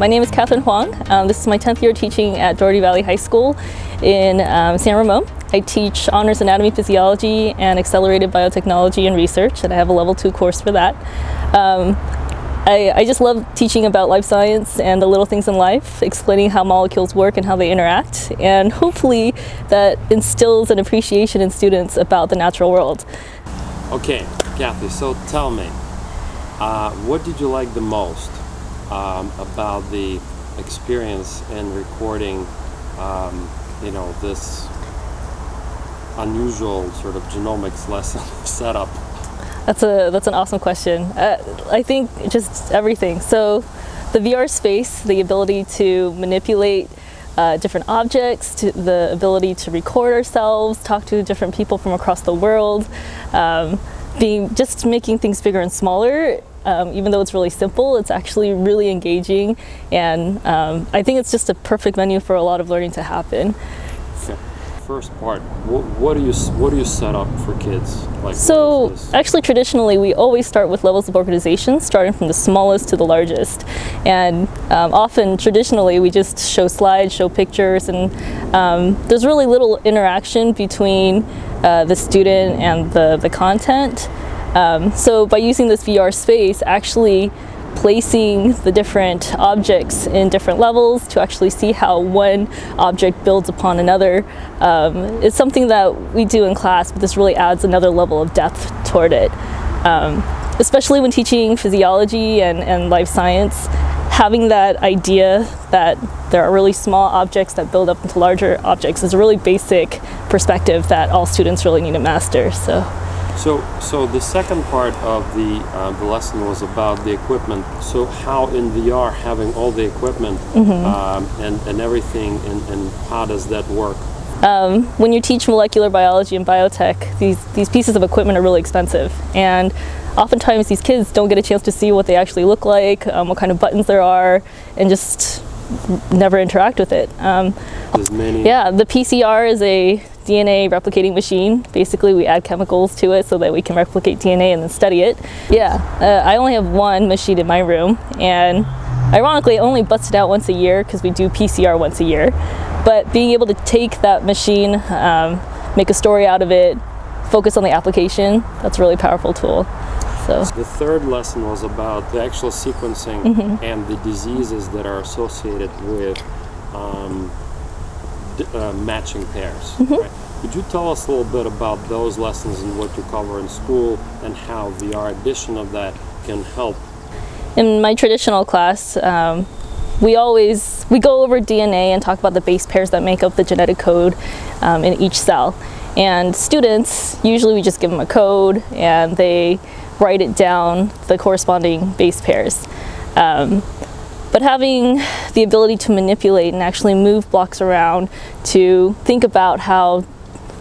My name is Catherine Huang. This is my 10th year teaching at Doherty Valley High School in San Ramon. I teach honors anatomy, physiology, and accelerated biotechnology and research, and I have a level 2 course for that. I just love teaching about life science and the little things in life, explaining how molecules work and how they interact, and hopefully that instills an appreciation in students about the natural world. Okay, Kathy, so tell me, what did you like the most about the experience in recording, this unusual sort of genomics lesson setup? That's an awesome question. I think just everything. So the VR space, the ability to manipulate different objects, the ability to record ourselves, talk to different people from across the world, just making things bigger and smaller. Even though it's really simple, it's actually really engaging, and I think it's just a perfect venue for a lot of learning to happen. Okay. First part, what do you set up for kids? Like, so actually traditionally we always start with levels of organization, starting from the smallest to the largest, and often traditionally we just show slides, show pictures, and there's really little interaction between the student and the content. So by using this VR space, actually placing the different objects in different levels to actually see how one object builds upon another is something that we do in class, but this really adds another level of depth toward it. Especially when teaching physiology and life science, having that idea that there are really small objects that build up into larger objects is a really basic perspective that all students really need to master. So the second part of the lesson was about the equipment. So how in VR, having all the equipment and everything, and how does that work? When you teach molecular biology and biotech, these pieces of equipment are really expensive, and oftentimes these kids don't get a chance to see what they actually look like, what kind of buttons there are, and just never interact with it. Yeah, the PCR is a DNA replicating machine. Basically, we add chemicals to it so that we can replicate DNA and then study it. Yeah, I only have one machine in my room, and ironically, it only busts it out once a year because we do PCR once a year. But being able to take that machine, make a story out of it, focus on the application, that's a really powerful tool. So the third lesson was about the actual sequencing and the diseases that are associated with matching pairs. Right? Could you tell us a little bit about those lessons and what you cover in school, and how VR edition of that can help? In my traditional class, we go over DNA and talk about the base pairs that make up the genetic code in each cell. And students, usually we just give them a code and they write it down, the corresponding base pairs. But having the ability to manipulate and actually move blocks around to think about how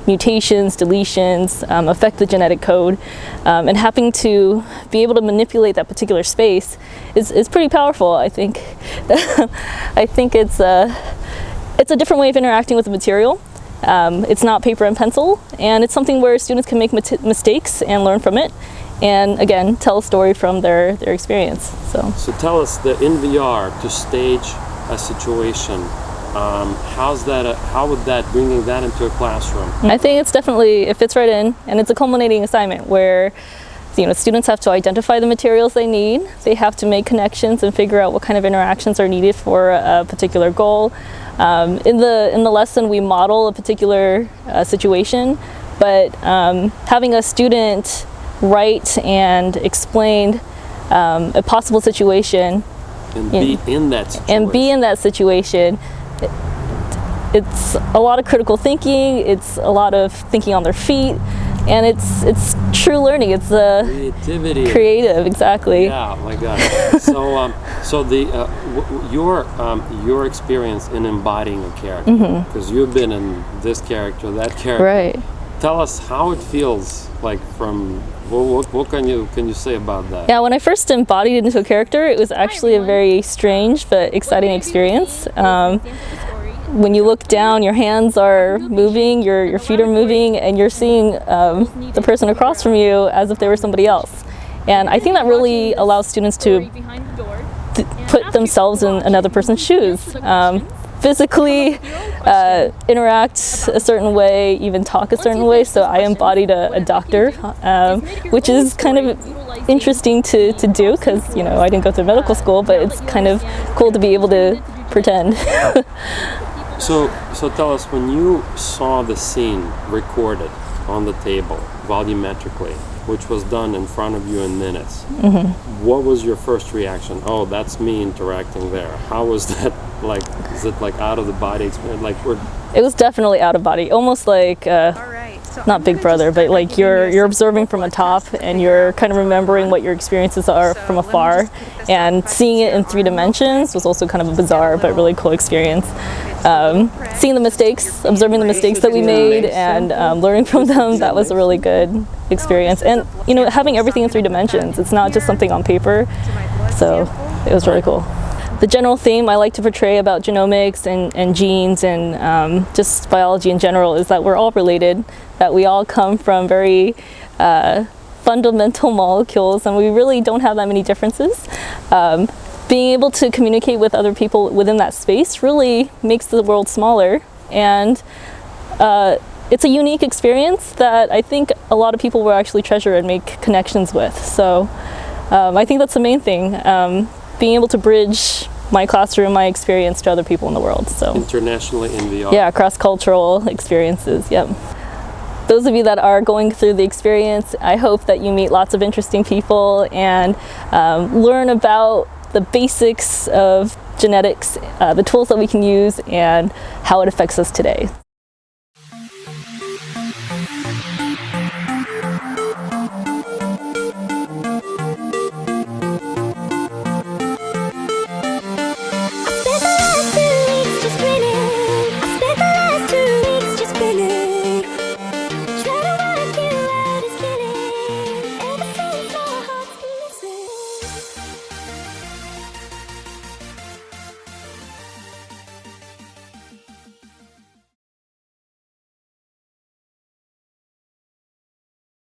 mutations, deletions affect the genetic code, and having to be able to manipulate that particular space is pretty powerful, I think. I think it's a different way of interacting with the material. It's not paper and pencil, and it's something where students can make mistakes and learn from it, and again, tell a story from their experience. So tell us, in VR, to stage a situation, how would that, bringing that into a classroom? I think it's definitely, it fits right in, and it's a culminating assignment where students have to identify the materials they need, they have to make connections and figure out what kind of interactions are needed for a particular goal. In the lesson we model a particular situation, but having a student write and explain a possible situation and be in that situation. It's a lot of critical thinking, it's a lot of thinking on their feet, and it's true learning. It's creativity. Creative, exactly. Yeah, my God. So your experience in embodying a character, because you've been in this character, that character. Right. Tell us how it feels like from. What can you say about that? Yeah, when I first embodied into a character, it was actually a very strange but exciting experience. When you look down, your hands are moving, your feet are moving, and you're seeing the person across from you as if they were somebody else. And I think that really allows students to put themselves in another person's shoes. Physically interact a certain way, even talk a certain way. So I embodied a doctor, which is kind of interesting to do because, you know, I didn't go through medical school, but it's kind of cool to be able to pretend. So tell us, when you saw the scene recorded on the table volumetrically, which was done in front of you in minutes, what was your first reaction? Oh, that's me interacting there. How was that like? Is it like out of the body experience? Like it was definitely out of body, almost like not Big Brother, but like you're observing from atop and you're kind of remembering what your experiences are from afar, and seeing it in 3 dimensions was also kind of a bizarre but really cool experience. Seeing the mistakes, observing the mistakes that we made, and learning from them, that was a really good experience. And you know, having everything in 3 dimensions, it's not just something on paper, so it was really cool. The general theme I like to portray about genomics and genes and just biology in general is that we're all related, that we all come from very fundamental molecules, and we really don't have that many differences. Being able to communicate with other people within that space really makes the world smaller, and it's a unique experience that I think a lot of people will actually treasure and make connections with. So I think that's the main thing, being able to bridge my classroom, my experience to other people in the world. So internationally in VR. Yeah, cross-cultural experiences, yep. Those of you that are going through the experience, I hope that you meet lots of interesting people and learn about the basics of genetics, the tools that we can use, and how it affects us today.